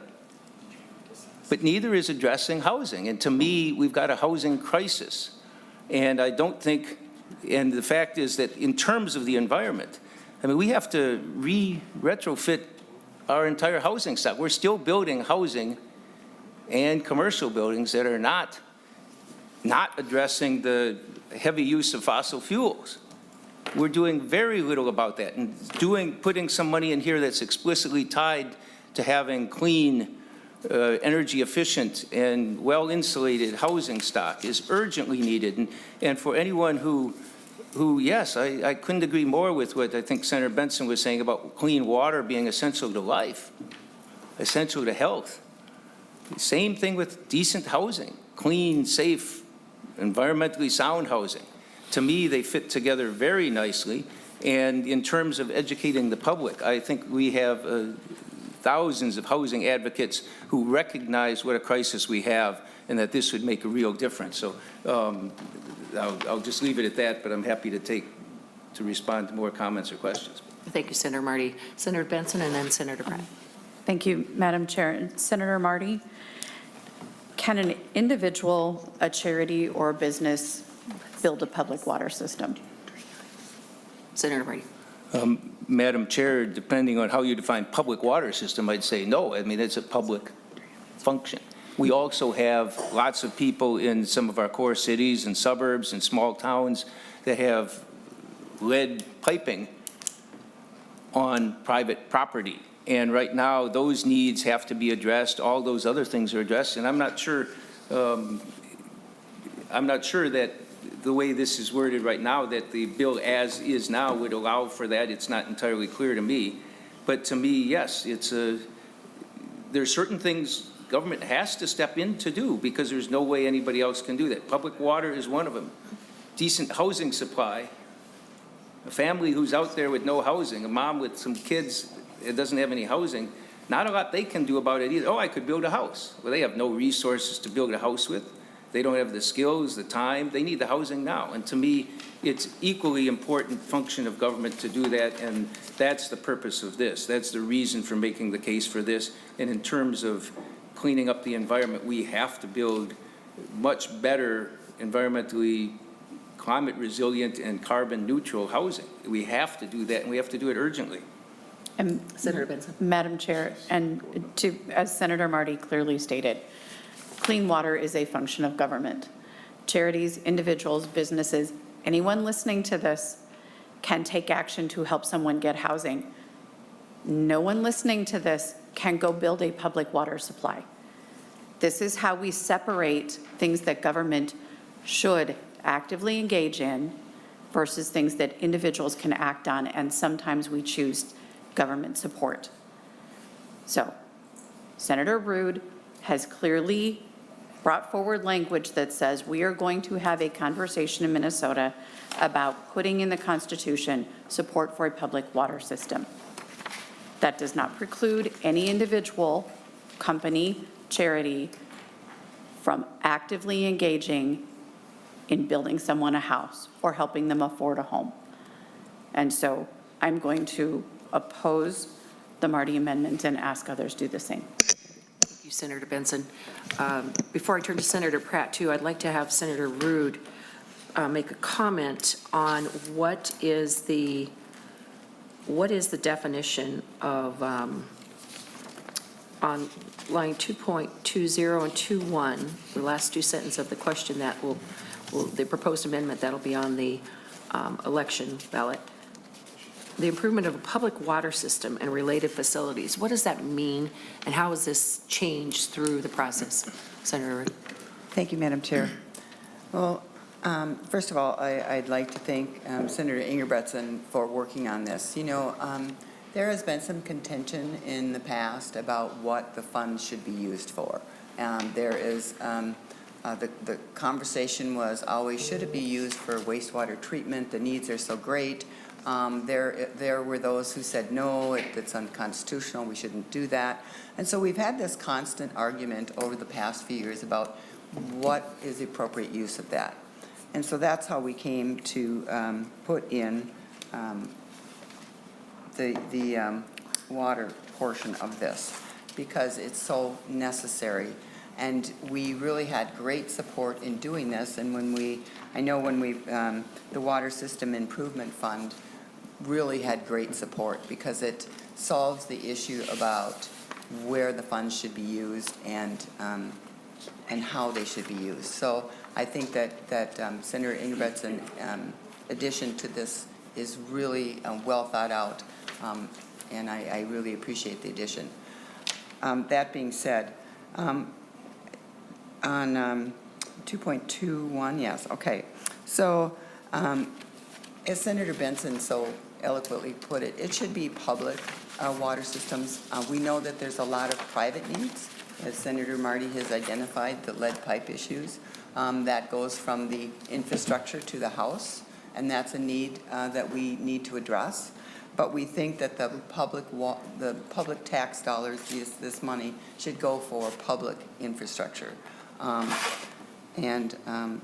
but neither is addressing housing. And to me, we've got a housing crisis. And I don't think, and the fact is that in terms of the environment, I mean, we have to retrofit our entire housing stock. We're still building housing and commercial buildings that are not addressing the heavy use of fossil fuels. We're doing very little about that, and putting some money in here that's explicitly tied to having clean, energy efficient and well-insulated housing stock is urgently needed. And for anyone who yes, I couldn't agree more with what I think Senator Benson was saying about clean water being essential to life, essential to health. Same thing with decent housing, clean, safe, environmentally sound housing. To me, they fit together very nicely. And in terms of educating the public, I think we have thousands of housing advocates who recognize what a crisis we have and that this would make a real difference. So I'll just leave it at that, but I'm happy to respond to more comments or questions. Thank you, Senator Marty. Senator Benson and then Senator Pratt. Thank you, Madam Chair. Senator Marty, can an individual, a charity, or a business build a public water system? Senator Marty. Madam Chair, depending on how you define public water system, I'd say no. I mean, it's a public function. We also have lots of people in some of our core cities and suburbs and small towns that have lead piping on private property. And right now, those needs have to be addressed. All those other things are addressed. And I'm not sure that the way this is worded right now, that the bill as is now would allow for that. It's not entirely clear to me. But to me, yes, there's certain things government has to step in to do because there's no way anybody else can do that. Public water is one of them. Decent housing supply. A family who's out there with no housing, a mom with some kids that doesn't have any housing, not a lot they can do about it either. Oh, I could build a house. Well, they have no resources to build a house with. They don't have the skills, the time. They need the housing now. And to me, it's equally important function of government to do that, and that's the purpose of this. That's the reason for making the case for this. And in terms of cleaning up the environment, we have to build much better environmentally climate resilient and carbon neutral housing. We have to do that, and we have to do it urgently. And Senator Benson. Madam Chair, and as Senator Marty clearly stated, clean water is a function of government. Charities, individuals, businesses, anyone listening to this can take action to help someone get housing. No one listening to this can go build a public water supply. This is how we separate things that government should actively engage in versus things that individuals can act on, and sometimes we choose government support. So Senator Ruud has clearly brought forward language that says we are going to have a conversation in Minnesota about putting in the Constitution support for a public water system. That does not preclude any individual, company, charity from actively engaging in building someone a house or helping them afford a home. And so I'm going to oppose the Marty amendment and ask others do the same. Thank you, Senator Benson. Before I turn to Senator Pratt, too, I'd like to have Senator Ruud make a comment on what is the definition of, on line 2.20 and 2.1, the last two sentences of the question that the proposed amendment that'll be on the election ballot. The improvement of a public water system and related facilities. What does that mean, and how has this changed through the process? Senator Ruud. Thank you, Madam Chair. Well, first of all, I'd like to thank Senator Ingebretson for working on this. You know, there has been some contention in the past about what the funds should be used for. There is, the conversation was always, should it be used for wastewater treatment? The needs are so great. There were those who said, no, it's unconstitutional, we shouldn't do that. And so we've had this constant argument over the past few years about what is the appropriate use of that. And so that's how we came to put in the water portion of this, because it's so necessary. And we really had great support in doing this, and I know when the Water System Improvement Fund really had great support, because it solves the issue about where the funds should be used and how they should be used. So I think that Senator Ingebret's addition to this is really well thought out, and I really appreciate the addition. That being said, on 2.21, yes, okay. So as Senator Benson so eloquently put it, it should be public water systems. We know that there's a lot of private needs, as Senator Marty has identified, the lead pipe issues. That goes from the infrastructure to the house, and that's a need that we need to address. But we think that the public tax dollars, this money, should go for public infrastructure.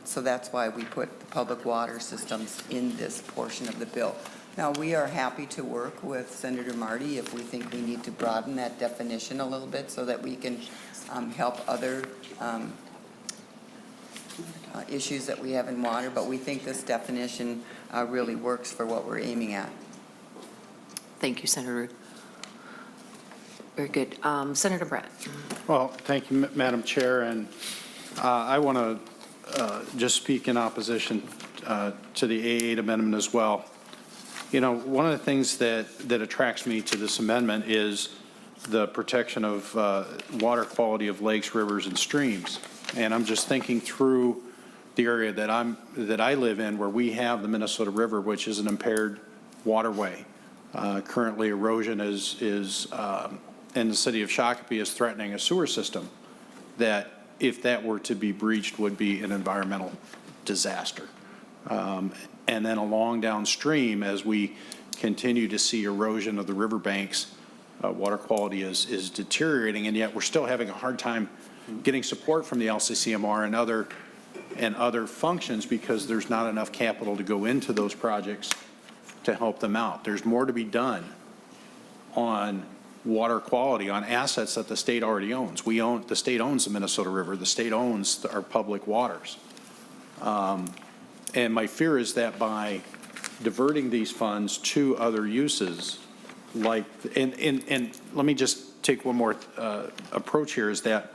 So that's why we put the public water systems in this portion of the bill. Now, we are happy to work with Senator Marty if we think we need to broaden that definition a little bit so that we can help other issues that we have in water, but we think this definition really works for what we're aiming at. Thank you, Senator Ruud. Very good. Senator Brett. Well, thank you, Madam Chair, and I want to just speak in opposition to the A8 amendment as well. You know, one of the things that attracts me to this amendment is the protection of water quality of lakes, rivers, and streams. And I'm just thinking through the area that I live in, where we have the Minnesota River, which is an impaired waterway. Currently, erosion is in the city of Shakopee is threatening a sewer system that, if that were to be breached, would be an environmental disaster. And then along downstream, as we continue to see erosion of the riverbanks, water quality is deteriorating, and yet we're still having a hard time getting support from the LCCMR and other functions because there's not enough capital to go into those projects to help them out. There's more to be done on water quality, on assets that the state already owns. The state owns the Minnesota River. The state owns our public waters. And my fear is that by diverting these funds to other uses, and let me just take one more approach here, is that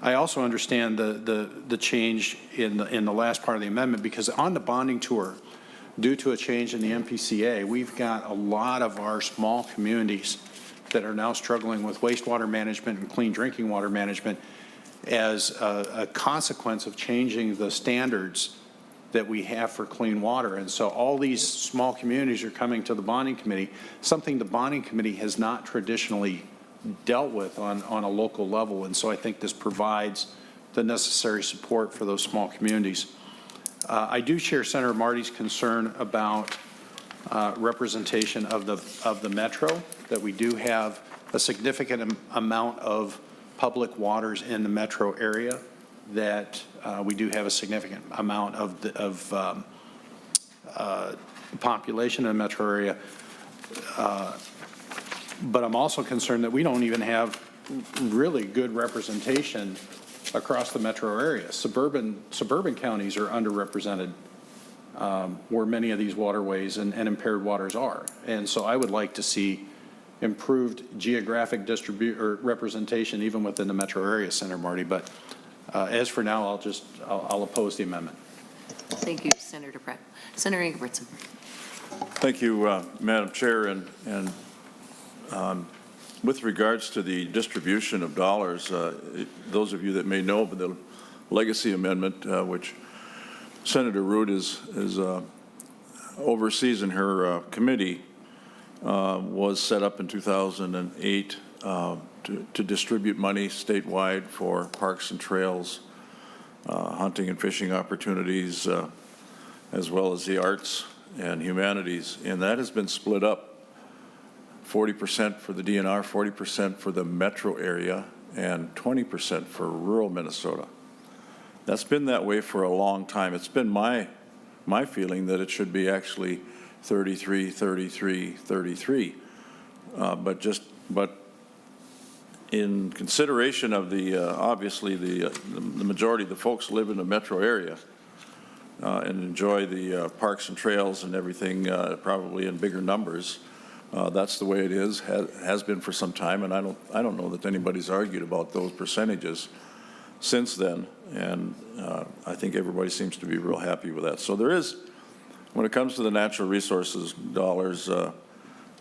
I also understand the change in the last part of the amendment, because on the bonding tour, due to a change in the MPCA, we've got a lot of our small communities that are now struggling with wastewater management and clean drinking water management as a consequence of changing the standards that we have for clean water. And so all these small communities are coming to the bonding committee, something the bonding committee has not traditionally dealt with on a local level. And so I think this provides the necessary support for those small communities. I do share Senator Marty's concern about representation of the metro, that we do have a significant amount of public waters in the metro area, that we do have a significant amount of population in the metro area. But I'm also concerned that we don't even have really good representation across the metro area. Suburban counties are underrepresented where many of these waterways and impaired waters are. And so I would like to see improved geographic representation even within the metro area, Senator Marty. But as for now, I'll oppose the amendment. Thank you, Senator Brett. Senator Ingebrigtsen. Thank you, Madam Chair. And with regards to the distribution of dollars, those of you that may know the legacy amendment, which Senator Ruud is oversees in her committee, was set up in 2008 to distribute money statewide for parks and trails, hunting and fishing opportunities, as well as the arts and humanities. And that has been split up, 40% for the DNR, 40% for the metro area, and 20% for rural Minnesota. That's been that way for a long time. It's been my my feeling that it should be actually 33, 33, 33. But in consideration of the, obviously, the majority of the folks live in the metro area and enjoy the parks and trails and everything probably in bigger numbers, that's the way it is, has been for some time, and I don't know that anybody's argued about those percentages since then, and I think everybody seems to be real happy with that. So there is, when it comes to the natural resources dollars,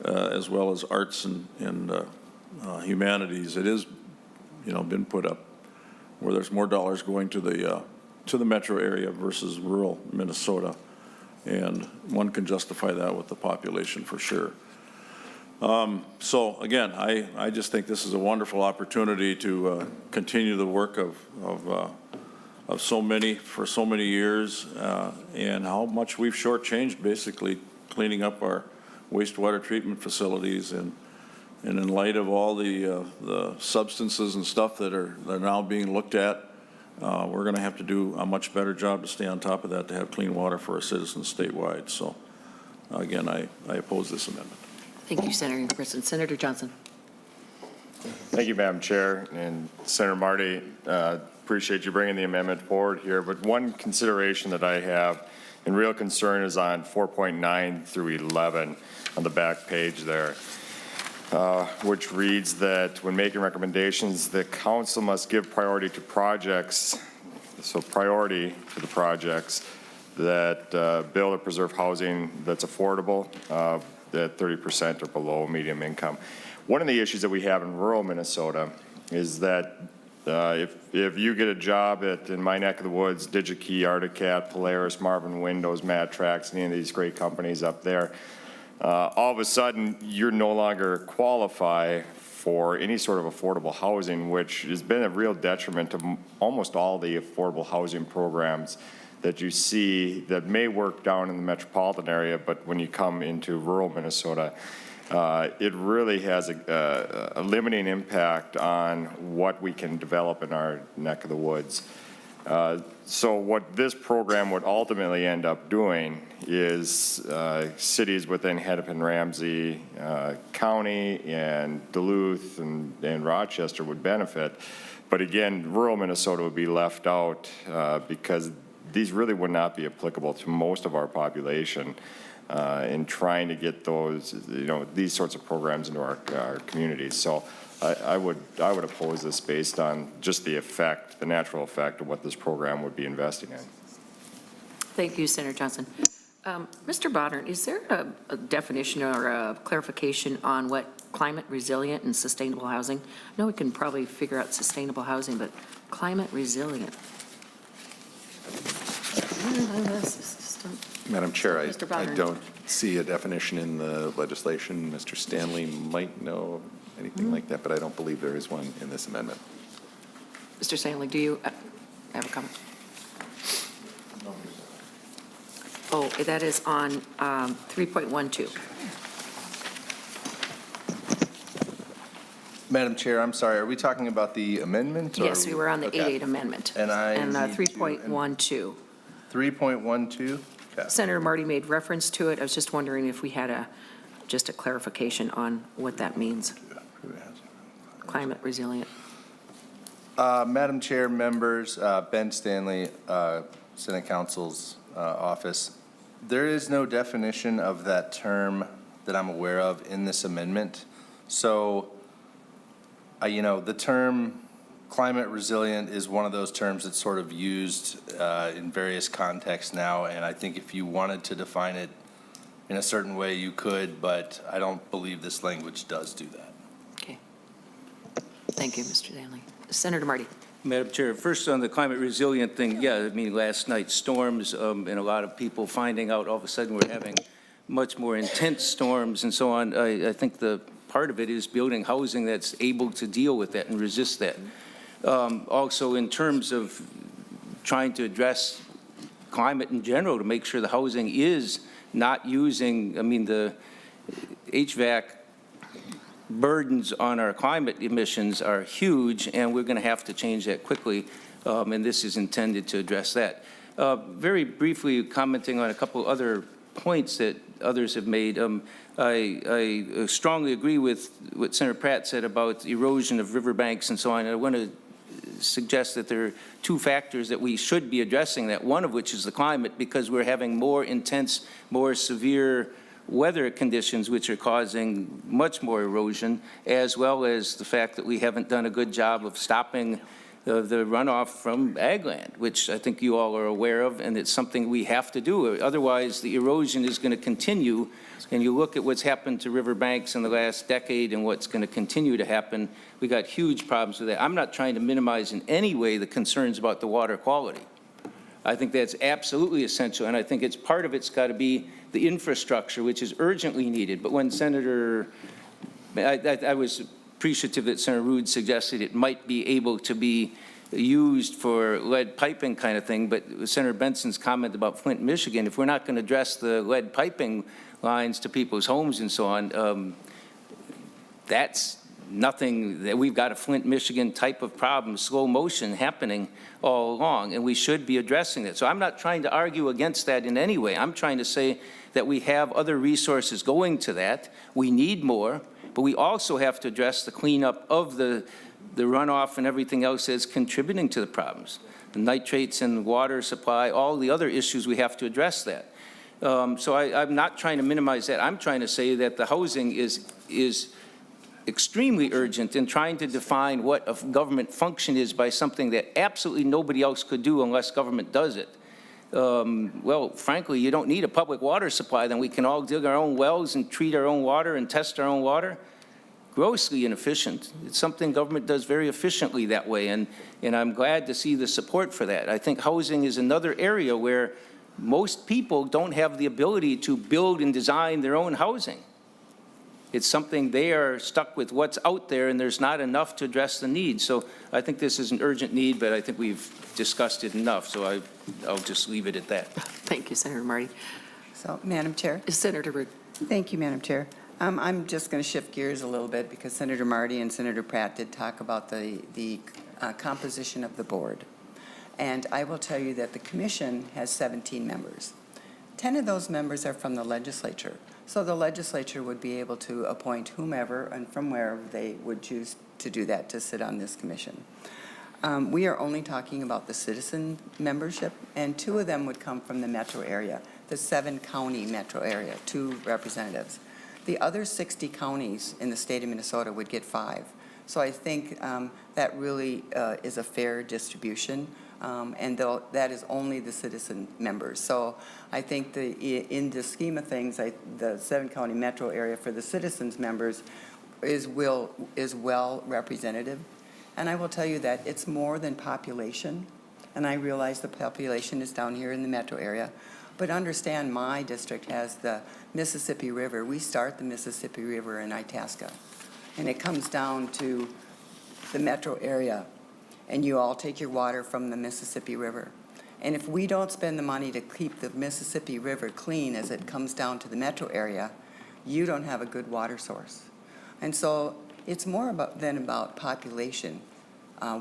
as well as arts and humanities, it is, been put up where there's more dollars going to the metro area versus rural Minnesota, and one can justify that with the population for sure. So again, I just think this is a wonderful opportunity to continue the work of so many for so many years, and how much we've shortchanged basically cleaning up our wastewater treatment facilities, and in light of all the substances and stuff that are now being looked at, we're going to have to do a much better job to stay on top of that to have clean water for our citizens statewide. So again, I oppose this amendment. Thank you, Senator Preston. Senator Johnson. Thank you, Madam Chair. And Senator Marty, appreciate you bringing the amendment forward here. But one consideration that I have and real concern is on 4.9 through 11 on the back page there, which reads that when making recommendations, the council must give priority to projects, so priority to the projects that build or preserve housing that's affordable, that 30% or below medium income. One of the issues that we have in rural Minnesota is that if you get a job in my neck of the woods, DigiKey, Articat, Polaris, Marvin Windows, Matrax, any of these great companies up there, all of a sudden you're no longer qualify for any sort of affordable housing, which has been a real detriment to almost all the affordable housing programs that you see that may work down in the metropolitan area, but when you come into rural Minnesota, it really has a limiting impact on what we can develop in our neck of the woods. So what this program would ultimately end up doing is cities within Hennepin, Ramsey County and Duluth and Rochester would benefit. But again, rural Minnesota would be left out because these really would not be applicable to most of our population in trying to get those, these sorts of programs into our communities. So I would oppose this based on just the effect, the natural effect of what this program would be investing in. Thank you, Senator Johnson. Mr. Bodnar, is there a definition or a clarification on what climate resilient and sustainable housing? I know we can probably figure out sustainable housing, but climate resilient. Madam Chair, Mr. I Bodnar. don't see a definition in the legislation. Mr. Stanley might know anything like that, but I don't believe there is one in this amendment. Mr. Stanley, do you have a comment? Oh, that is on 3.12. Madam Chair, I'm sorry, are we talking about the amendment? Yes, we were on the Okay. 8.8 amendment. And And need to- 3.12. 3.12? Okay. Senator Marty made reference to it. I was just wondering if we had just a clarification on what that means, climate resilient. Madam Chair, members, Ben Stanley, Senate Council's office. There is no definition of that term that I'm aware of in this amendment. So, the term climate resilient is one of those terms that's sort of used in various contexts now, and I think if you wanted to define it in a certain way, you could, but I don't believe this language does do that. Okay. Thank you, Mr. Stanley. Senator Marty. Madam Chair, first on the climate resilient thing, last night storms and a lot of people finding out all of a sudden we're having much more intense storms and so on. I think the part of it is building housing that's able to deal with that and resist that. Also, in terms of trying to address climate in general, to make sure the housing is not using, the HVAC burdens on our climate emissions are huge, and we're going to have to change that quickly, and this is intended to address that. Very briefly, commenting on a couple other points that others have made, I strongly agree with what Senator Pratt said about erosion of riverbanks and so on. I want to suggest that there are two factors that we should be addressing, that one of which is the climate, because we're having more intense, more severe weather conditions which are causing much more erosion, as well as the fact that we haven't done a good job of stopping the runoff from ag land, which I think you all are aware of, and it's something we have to do. Otherwise, the erosion is going to continue. And you look at what's happened to riverbanks in the last decade and what's going to continue to happen, we got huge problems with that. I'm not trying to minimize in any way the concerns about the water quality. I think that's absolutely essential, and I think it's part of it's got to be the infrastructure, which is urgently needed. But when Senator, I was appreciative that Senator Ruud suggested it might be able to be used for lead piping kind of thing, but Senator Benson's comment about Flint, Michigan, if we're not going to address the lead piping lines to people's homes and so on, that's nothing, that we've got a Flint, Michigan type of problem, slow motion happening all along, and we should be addressing that. So I'm not trying to argue against that in any way. I'm trying to say that we have other resources going to that. We need more, but we also have to address the cleanup of the runoff and everything else that's contributing to the problems. The nitrates and water supply, all the other issues, we have to address that. So I'm not trying to minimize that. I'm trying to say that the housing is extremely urgent in trying to define what a government function is by something that absolutely nobody else could do unless government does it. Well, frankly, you don't need a public water supply. Then we can all dig our own wells and treat our own water and test our own water. Grossly inefficient. It's something government does very efficiently that way, and I'm glad to see the support for that. I think housing is another area where most people don't have the ability to build and design their own housing. It's something they are stuck with what's out there, and there's not enough to address the need. So I think this is an urgent need, but I think we've discussed it enough, so I'll just leave it at that. Thank you, Senator Marty. So, Madam Chair. Senator Ruud. Thank you, Madam Chair. I'm just going to shift gears a little bit because Senator Marty and Senator Pratt did talk about the composition of the board. And I will tell you that the commission has 17 members. 10 of those members are from the legislature. So the legislature would be able to appoint whomever and from wherever they would choose to do that, to sit on this commission. We are only talking about the citizen membership, and 2 of them would come from the metro area, the 7-county metro area, 2 representatives. The other 60 counties in the state of Minnesota would get 5. So I think that really is a fair distribution. And that is only the citizen members. So I think in the scheme of things, the 7-county metro area for the citizens members is well representative. And I will tell you that it's more than population. And I realize the population is down here in the metro area. But understand, my district has the Mississippi River. We start the Mississippi River in Itasca. And it comes down to the metro area. And you all take your water from the Mississippi River. And if we don't spend the money to keep the Mississippi River clean as it comes down to the metro area, you don't have a good water source. And so it's more than about population,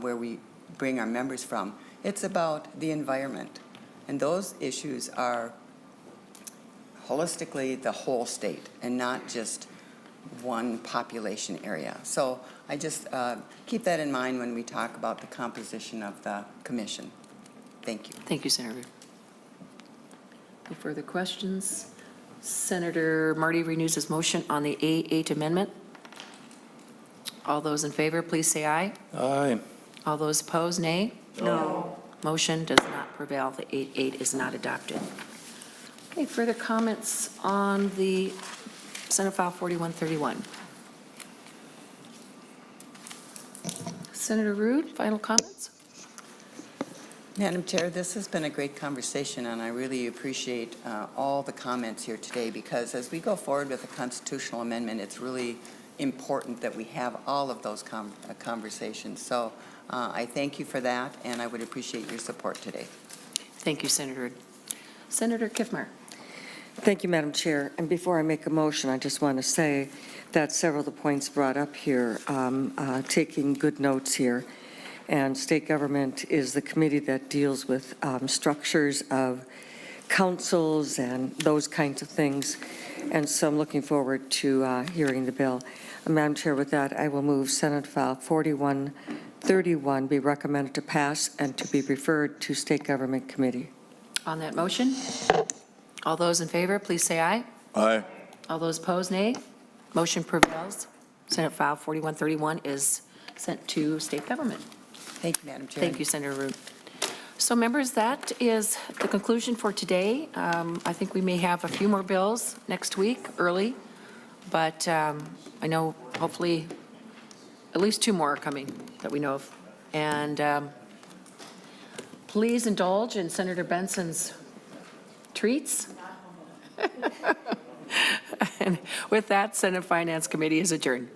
where we bring our members from. It's about the environment. And those issues are holistically the whole state and not just one population area. So I just keep that in mind when we talk about the composition of the commission. Thank you. Thank you, Senator Ruud. No further questions. Senator Marty renews his motion on the A8 amendment. All those in favor, please say aye. Aye. All those opposed, nay. No. Motion does not prevail. The 8-8 is not adopted. Okay, further comments on the Senate File 4131? Senator Ruud, final comments? Madam Chair, this has been a great conversation, and I really appreciate all the comments here today, because as we go forward with a constitutional amendment, it's really important that we have all of those conversations. So I thank you for that, and I would appreciate your support today. Thank you, Senator Ruud. Senator Kiffmeyer. Thank you, Madam Chair. And before I make a motion, I just want to say that several of the points brought up here, taking good notes here. And state government is the committee that deals with structures of councils and those kinds of things. And so I'm looking forward to hearing the bill. Madam Chair, with that, I will move Senate File 4131 be recommended to pass and to be referred to State Government Committee. On that motion, all those in favor, please say aye. Aye. All those opposed, nay. Motion prevails. Senate File 4131 is sent to state government. Thank you, Madam Chair. Thank you, Senator Ruud. So members, that is the conclusion for today. I think we may have a few more bills next week, early, but I know hopefully at least 2 more are coming that we know of. And please indulge in Senator Benson's treats. And with that, Senate Finance Committee is adjourned.